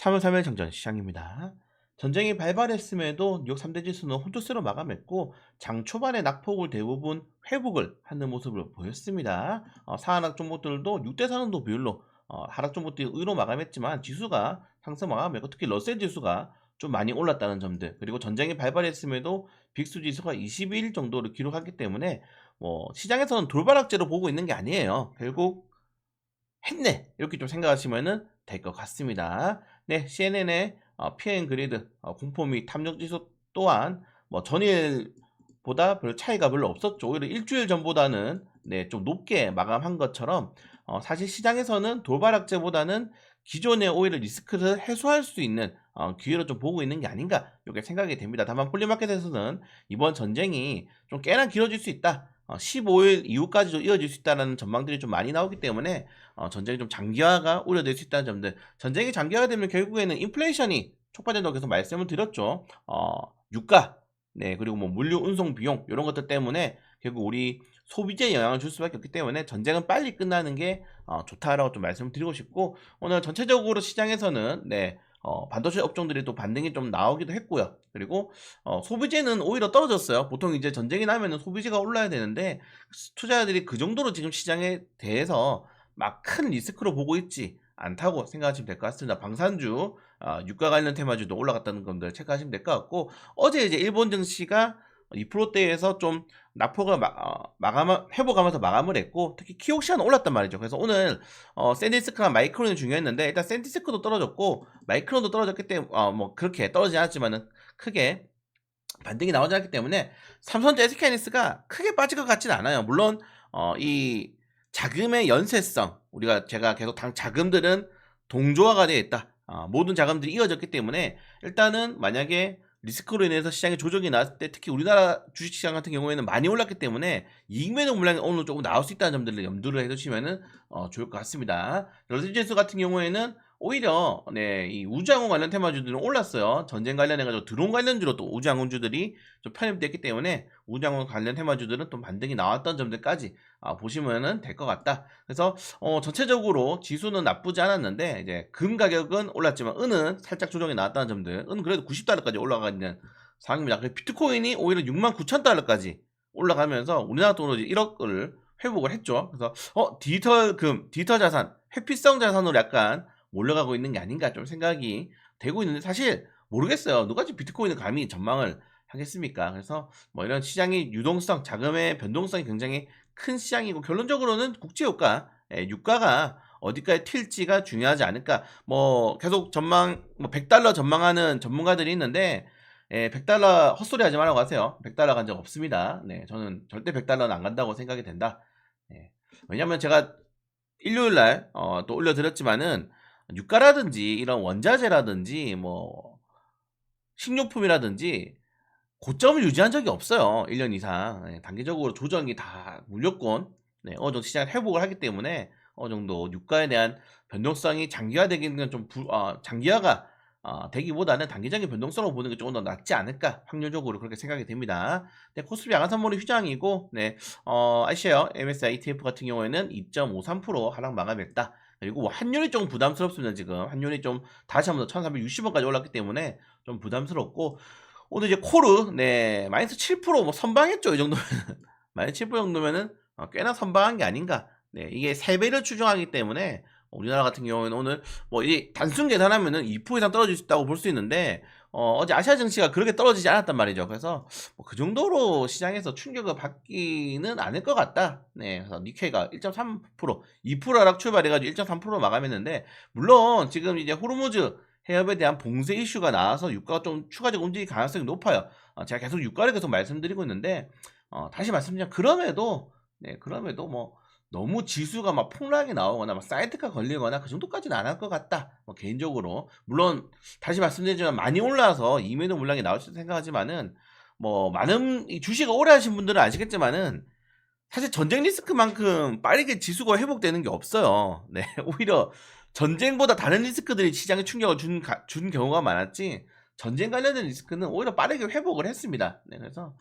3월 3일 정전 시장입니다. 전쟁이 발발했음에도 뉴욕 3대 지수는 홈토스로 마감했고 장 초반에 낙폭을 대부분 회복을 하는 모습을 보였습니다. 상하락 종목들도 6대 4는도 비율로 하락 종목들이 의로 마감했지만 지수가 상승 마감했고 특히 러셀 지수가 좀 많이 올랐다는 점들, 그리고 전쟁이 발발했음에도 빅스 지수가 21 정도를 기록하기 때문에 시장에서는 돌발악재로 보고 있는 게 아니에요. 결국 했네, 이렇게 좀 생각하시면 될 것 같습니다. 네, CNN의 PM 그리드 공포 및 탐욕 지수 또한 전일보다 별 차이가 별로 없었죠. 오히려 일주일 전보다는 좀 높게 마감한 것처럼 사실 시장에서는 돌발악재보다는 기존에 오히려 리스크를 해소할 수 있는 기회로 좀 보고 있는 게 아닌가, 이렇게 생각이 됩니다. 다만 폴리마켓에서는 이번 전쟁이 좀 꽤나 길어질 수 있다, 15일 이후까지도 이어질 수 있다는 전망들이 좀 많이 나오기 때문에 전쟁이 좀 장기화가 우려될 수 있다는 점들, 전쟁이 장기화가 되면 결국에는 인플레이션이 촉발된다고 계속 말씀을 드렸죠. 유가, 그리고 물류 운송 비용 이런 것들 때문에 결국 우리 소비재에 영향을 줄 수밖에 없기 때문에 전쟁은 빨리 끝나는 게 좋다라고 좀 말씀을 드리고 싶고, 오늘 전체적으로 시장에서는 반도체 업종들이 또 반등이 좀 나오기도 했고요. 그리고 소비재는 오히려 떨어졌어요. 보통 이제 전쟁이 나면은 소비재가 올라야 되는데 투자자들이 그 정도로 지금 시장에 대해서 막 큰 리스크로 보고 있지 않다고 생각하시면 될 것 같습니다. 방산주, 유가 관련 테마주도 올라갔다는 건들 체크하시면 될 것 같고, 어제 이제 일본 증시가 2%대에서 좀 낙폭을 회복하면서 마감을 했고, 특히 키옥시아는 올랐단 말이죠. 그래서 오늘 샌디스크나 마이크론이 중요했는데 일단 샌디스크도 떨어졌고 마이크론도 떨어졌기 때문에 그렇게 떨어지지 않았지만은 크게 반등이 나오지 않기 때문에 삼성전자, SK하이닉스가 크게 빠질 것 같지는 않아요. 물론 이 자금의 연쇄성, 제가 계속 자금들은 동조화가 되어 있다, 모든 자금들이 이어졌기 때문에 일단은 만약에 리스크로 인해서 시장에 조정이 나왔을 때 특히 우리나라 주식시장 같은 경우에는 많이 올랐기 때문에 이익 매도 물량이 오늘 조금 나올 수 있다는 점들을 염두를 해두시면 좋을 것 같습니다. 러셀지수 같은 경우에는 오히려 이 우주항공 관련 테마주들은 올랐어요. 전쟁 관련해가지고 드론 관련주로 또 우주항공주들이 좀 편입됐기 때문에 우주항공 관련 테마주들은 또 반등이 나왔던 점들까지 보시면 될 것 같다. 그래서 전체적으로 지수는 나쁘지 않았는데 이제 금 가격은 올랐지만 은은 살짝 조정이 나왔다는 점들, 은 그래도 90달러까지 올라가 있는 상황입니다. 비트코인이 오히려 69,000달러까지 올라가면서 우리나라 돈으로 1억을 회복을 했죠. 그래서 디지털 금, 디지털 자산, 회피성 자산으로 약간 몰려가고 있는 게 아닌가 좀 생각이 되고 있는데, 사실 모르겠어요. 누가 지금 비트코인을 감히 전망을 하겠습니까? 그래서 이런 시장의 유동성, 자금의 변동성이 굉장히 큰 시장이고, 결론적으로는 국제유가, 유가가 어디까지 튈지가 중요하지 않을까. 계속 100달러 전망하는 전문가들이 있는데 100달러 헛소리 하지 말라고 하세요. 100달러 간 적 없습니다. 저는 절대 100달러는 안 간다고 생각이 된다. 왜냐면 제가 일요일날 또 올려드렸지만은 유가라든지 이런 원자재라든지 식료품이라든지 고점을 유지한 적이 없어요. 1년 이상. 단기적으로 조정이 다 무조건 어느 정도 시장을 회복을 하기 때문에 어느 정도 유가에 대한 변동성이 장기화되기는 좀 장기화가 되기보다는 단기적인 변동성으로 보는 게 조금 더 낫지 않을까, 확률적으로 그렇게 생각이 됩니다. 코스피 양한선물이 휴장이고, 아시아요 MSCI ETF 같은 경우에는 2.53% 하락 마감했다. 그리고 환율이 좀 부담스럽습니다. 지금 환율이 좀 다시 한번 1360원까지 올랐기 때문에 좀 부담스럽고, 오늘 이제 코르 마이너스 7% 선방했죠. 이 정도면 마이너스 7% 정도면은 꽤나 선방한 게 아닌가. 이게 3배를 추정하기 때문에 우리나라 같은 경우에는 오늘 이 단순 계산하면은 2% 이상 떨어질 수 있다고 볼 수 있는데 어제 아시아 증시가 그렇게 떨어지지 않았단 말이죠. 그래서 그 정도로 시장에서 충격을 받기는 않을 것 같다. 그래서 니케이가 1.3%, 2% 하락 출발해가지고 1.3% 마감했는데, 물론 지금 이제 호르무즈 해협에 대한 봉쇄 이슈가 나와서 유가가 좀 추가적으로 움직일 가능성이 높아요. 제가 계속 유가를 계속 말씀드리고 있는데 다시 말씀드리면 그럼에도 너무 지수가 막 폭락이 나오거나 사이트가 걸리거나 그 정도까지는 안 할 것 같다. 개인적으로 물론 다시 말씀드리지만 많이 올라와서 이매도 물량이 나올 수 생각하지만은 많은 이 주식을 오래 하신 분들은 아시겠지만은 사실 전쟁 리스크만큼 빠르게 지수가 회복되는 게 없어요. 오히려 전쟁보다 다른 리스크들이 시장에 충격을 준 경우가 많았지, 전쟁 관련된 리스크는 오히려 빠르게 회복을 했습니다. 그래서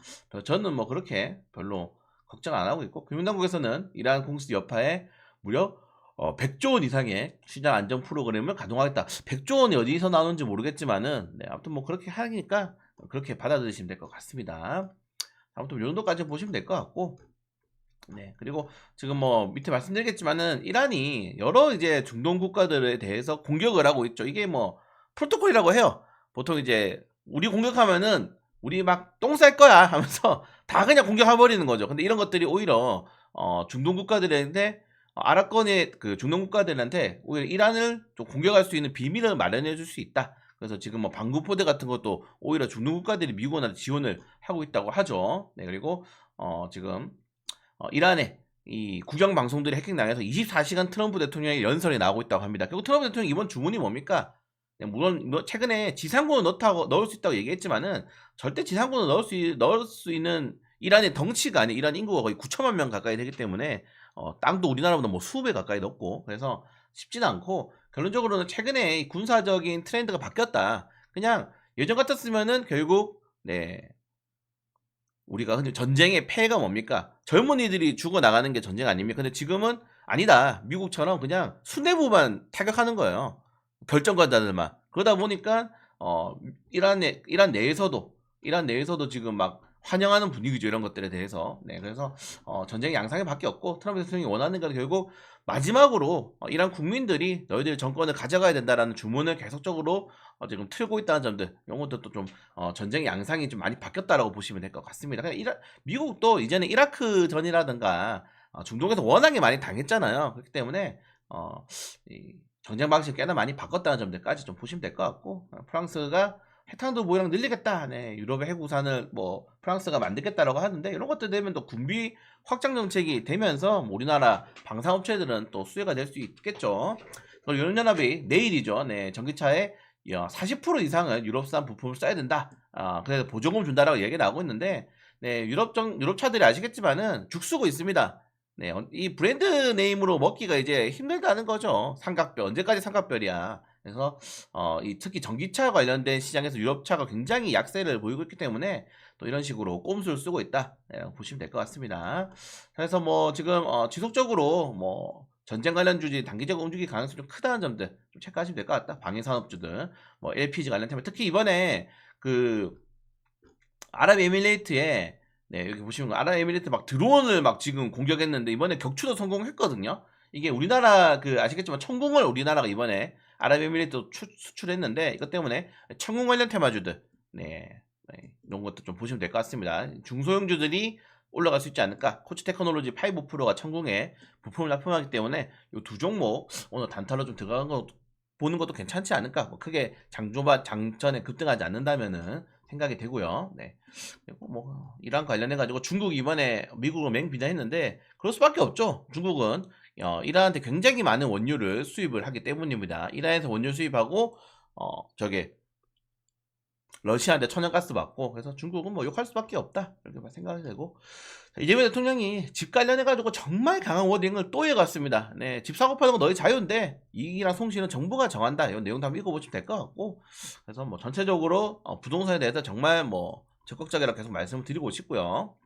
저는 그렇게 별로 걱정 안 하고 있고, 금융당국에서는 이러한 공시 여파에 무려 100조 원 이상의 시장 안정 프로그램을 가동하겠다. 100조 원이 어디서 나오는지 모르겠지만은 네, 아무튼 뭐 그렇게 하니까 그렇게 받아들이시면 될 것 같습니다. 아무튼 요 정도까지 보시면 될 것 같고 네. 그리고 지금 뭐 밑에 말씀드리겠지만은 이란이 여러 이제 중동 국가들에 대해서 공격을 하고 있죠. 이게 뭐 프로토콜이라고 해요. 보통 이제 우리 공격하면은 우리 막 똥 쌀 거야 하면서 다 그냥 공격해 버리는 거죠. 근데 이런 것들이 오히려 중동 국가들한테 아랍권의 그 중동 국가들한테 오히려 이란을 좀 공격할 수 있는 비밀을 마련해 줄 수 있다. 그래서 지금 뭐 방구포대 같은 것도 오히려 중동 국가들이 미국한테 지원을 하고 있다고 하죠. 네. 그리고 지금 이란의 이 국영 방송들이 해킹당해서 24시간 트럼프 대통령의 연설이 나오고 있다고 합니다. 그리고 트럼프 대통령 이번 주문이 뭡니까? 네, 물론 뭐 최근에 지상군을 넣을 수 있다고 얘기했지만은 절대 지상군을 넣을 수 있는 이란의 덩치가 아닌 이란 인구가 거의 9천만 명 가까이 되기 때문에 땅도 우리나라보다 뭐 20배 가까이 넓고 그래서 쉽지는 않고 결론적으로는 최근에 이 군사적인 트렌드가 바뀌었다. 그냥 예전 같았으면은 결국 네 우리가 근데 전쟁의 폐해가 뭡니까? 젊은이들이 죽어나가는 게 전쟁 아닙니까? 근데 지금은 아니다. 미국처럼 그냥 수뇌부만 타격하는 거예요. 결정권자들만. 그러다 보니까 이란 내에서도 지금 막 환영하는 분위기죠. 이런 것들에 대해서. 네, 그래서 전쟁의 양상이 바뀌었고 트럼프 대통령이 원하는 건 결국 마지막으로 이란 국민들이 너희들 정권을 가져가야 된다라는 주문을 계속적으로 지금 틀고 있다는 점들 이런 것도 좀 전쟁의 양상이 좀 많이 바뀌었다라고 보시면 될 것 같습니다. 그냥 미국도 이제는 이라크 전이라든가 중동에서 워낙에 많이 당했잖아요. 그렇기 때문에 이 정쟁 방식을 꽤나 많이 바꿨다는 점들까지 좀 보시면 될 것 같고 프랑스가 핵탄두 보유량 늘리겠다. 네, 유럽의 핵우산을 뭐 프랑스가 만들겠다라고 하는데 이런 것들 되면 또 군비 확장 정책이 되면서 뭐 우리나라 방산업체들은 또 수혜가 될 수 있겠죠. 그리고 유럽연합이 내일이죠. 네, 전기차에 40% 이상은 유럽산 부품을 써야 된다. 그래서 보조금 준다라고 얘기가 나오고 있는데 네, 유럽차들이 아시겠지만은 죽쓰고 있습니다. 네, 이 브랜드 네임으로 먹기가 이제 힘들다는 거죠. 삼각별 언제까지 삼각별이야. 그래서 특히 전기차 관련된 시장에서 유럽차가 굉장히 약세를 보이고 있기 때문에 또 이런 식으로 꼼수를 쓰고 있다. 네, 보시면 될 것 같습니다. 그래서 뭐 지금 지속적으로 뭐 전쟁 관련 주지 단기적으로 움직일 가능성이 좀 크다는 점들 좀 체크하시면 될 것 같다. 방해 산업주들, 뭐 LPG 관련 테마 특히 이번에 그 아랍에미레이트에 네, 여기 보시면 아랍에미레이트 막 드론을 막 지금 공격했는데 이번에 격추도 성공했거든요. 이게 우리나라 그 아시겠지만 천궁을 우리나라가 이번에 아랍에미레이트 수출했는데 이것 때문에 천궁 관련 테마주들 네, 이런 것도 좀 보시면 될 것 같습니다. 중소형주들이 올라갈 수 있지 않을까? 코치 테크놀로지 5 프로가 천궁에 부품을 납품하기 때문에 이 두 종목 오늘 단타로 좀 들어간 거 보는 것도 괜찮지 않을까? 뭐 크게 장전에 급등하지 않는다면은 생각이 되고요. 네. 그리고 뭐 이란 관련해 가지고 중국이 이번에 미국을 맹비난했는데 그럴 수밖에 없죠. 중국은 이란한테 굉장히 많은 원유를 수입을 하기 때문입니다. 이란에서 원유 수입하고 저게 러시아한테 천연가스 받고 그래서 중국은 뭐 욕할 수밖에 없다 이렇게 생각이 되고 이재명 대통령이 집 관련해 가지고 정말 강한 워딩을 또 해갔습니다. 네, 집 사고 파는 건 너희 자유인데 이익이랑 손실은 정부가 정한다. 이런 내용 다 한번 읽어보시면 될 것 같고 그래서 뭐 전체적으로 부동산에 대해서 정말 뭐 적극적이라고 계속 말씀을 드리고 싶고요.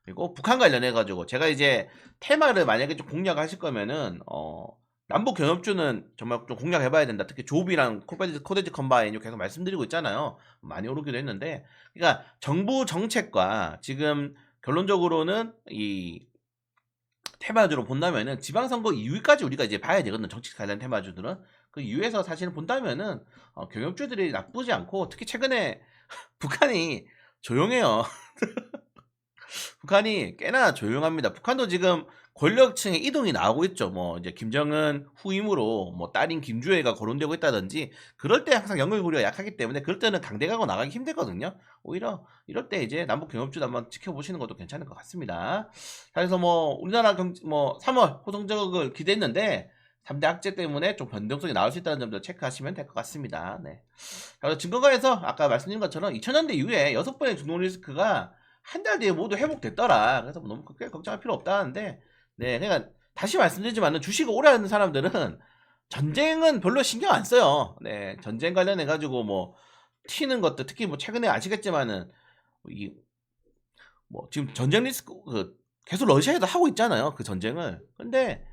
그리고 북한 관련해 가지고 제가 이제 테마를 만약에 좀 공략하실 거면은 남북 경협주는 정말 좀 공략해봐야 된다. 특히 조비랑 코데지 컴바인 계속 말씀드리고 있잖아요. 많이 오르기도 했는데, 그러니까 정부 정책과 지금 결론적으로는 이 테마주로 본다면은 지방선거 이후까지 우리가 이제 봐야 되거든요. 정치 관련 테마주들은 그 이후에서 사실은 본다면은 경협주들이 나쁘지 않고 특히 최근에 북한이 조용해요. 북한이 꽤나 조용합니다. 북한도 지금 권력층의 이동이 나오고 있죠. 뭐 이제 김정은 후임으로 뭐 딸인 김주애가 거론되고 있다든지 그럴 때 항상 연결 고리가 약하기 때문에 그럴 때는 강대강으로 나가기 힘들거든요. 오히려 이럴 때 이제 남북 경협주도 한번 지켜보시는 것도 괜찮을 것 같습니다. 그래서 뭐 우리나라 뭐 3월 호성적을 기대했는데 3대 악재 때문에 좀 변동성이 나올 수 있다는 점도 체크하시면 될 것 같습니다. 네. 그래서 증거가에서 아까 말씀드린 것처럼 2000년대 이후에 6번의 중동 리스크가 한 달 뒤에 모두 회복됐더라. 그래서 뭐 너무 크게 걱정할 필요 없다는데, 네, 그러니까 다시 말씀드리지만은 주식을 오래 하는 사람들은 전쟁은 별로 신경 안 써요. 네, 전쟁 관련해 가지고 뭐 튀는 것도 특히 뭐 최근에 아시겠지만은 이 뭐 지금 전쟁 리스크 계속 러시아에도 하고 있잖아요. 그 전쟁을. 근데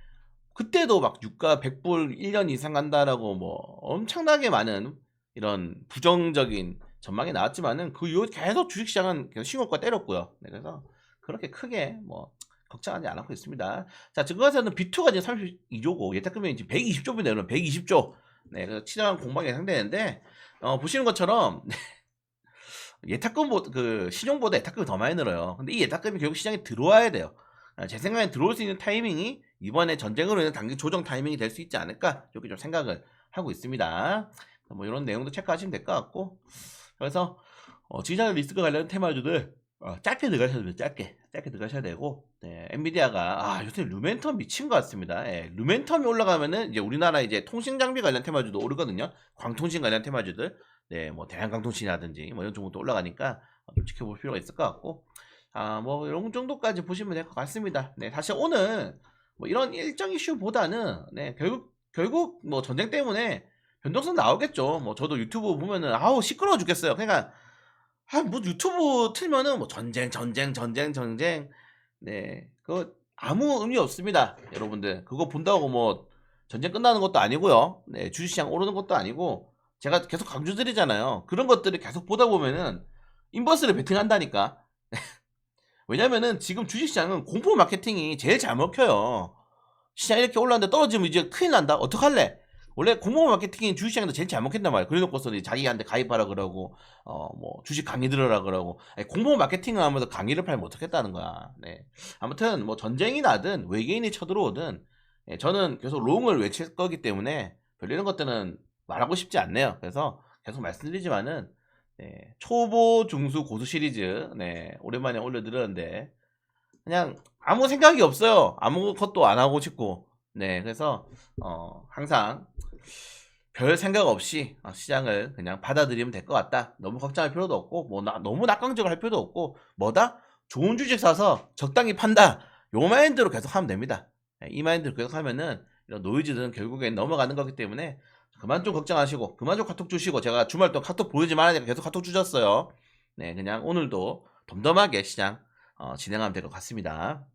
그때도 막 유가 100불 1년 이상 간다라고 뭐 엄청나게 많은 이런 부정적인 전망이 나왔지만은 그 이후 계속 주식시장은 계속 신고가 때렸고요. 네, 그래서 그렇게 크게 뭐 걱정하지 않고 있습니다. 자, 증거사는 B2가 지금 32조고 예탁금액이 지금 120조입니다. 여러분 120조. 네, 그래서 치열한 공방이 예상되는데 보시는 것처럼 예탁금 그 신용보다 예탁금이 더 많이 늘어요. 근데 이 예탁금이 결국 시장에 들어와야 돼요. 제 생각엔 들어올 수 있는 타이밍이 이번에 전쟁으로 인한 단기 조정 타이밍이 될 수 있지 않을까 이렇게 좀 생각을 하고 있습니다. 뭐 이런 내용도 체크하시면 될 것 같고 그래서 지지자들 리스크 관련 테마주들 짧게 들어가셔야 돼요. 짧게 들어가셔야 되고 네, 엔비디아가 요새 루멘텀 미친 것 같습니다. 예, 루멘텀이 올라가면은 이제 우리나라 이제 통신 장비 관련 테마주도 오르거든요. 광통신 관련 테마주들 네, 뭐 대한강통신이라든지 뭐 이런 종목도 올라가니까 좀 지켜볼 필요가 있을 것 같고 뭐 이런 정도까지 보시면 될 것 같습니다. 네, 사실 오늘 뭐 이런 일정 이슈보다는 네, 결국 뭐 전쟁 때문에 변동성 나오겠죠. 뭐 저도 유튜브 보면은 시끄러워 죽겠어요. 그러니까 뭐 유튜브 틀면은 뭐 전쟁. 네, 그거 아무 의미 없습니다. 여러분들 그거 본다고 뭐 전쟁 끝나는 것도 아니고요. 네, 주식시장 오르는 것도 아니고 제가 계속 강조드리잖아요. 그런 것들을 계속 보다 보면은 인버스를 베팅한다니까. 왜냐면은 지금 주식시장은 공포 마케팅이 제일 잘 먹혀요. 시장 이렇게 올랐는데 떨어지면 이제 큰일 난다. 어떡할래? 원래 공모 마케팅이 주식시장에서 제일 잘 먹힌단 말이야. 그래놓고서 자기한테 가입하라 그러고, 뭐, 주식 강의 들으라 그러고, 공모 마케팅을 하면서 강의를 팔면 어떻겠다는 거야. 네. 아무튼, 뭐, 전쟁이 나든, 외계인이 쳐들어오든, 저는 계속 롱을 외칠 거기 때문에, 별 이런 것들은 말하고 싶지 않네요. 그래서 계속 말씀드리지만은, 네, 초보, 중수, 고수 시리즈, 네, 오랜만에 올려드렸는데, 그냥 아무 생각이 없어요. 아무것도 안 하고 싶고. 네, 그래서 항상 별 생각 없이 시장을 그냥 받아들이면 될 것 같다. 너무 걱정할 필요도 없고 뭐 너무 낙관적으로 할 필요도 없고 뭐다? 좋은 주식 사서 적당히 판다. 요 마인드로 계속 하면 됩니다. 네, 이 마인드로 계속 하면은 이런 노이즈들은 결국엔 넘어가는 거기 때문에 그만 좀 걱정하시고 그만 좀 카톡 주시고 제가 주말 동안 카톡 보내지 말라니까 계속 카톡 주셨어요. 네, 그냥 오늘도 덤덤하게 시장 진행하면 될 것 같습니다.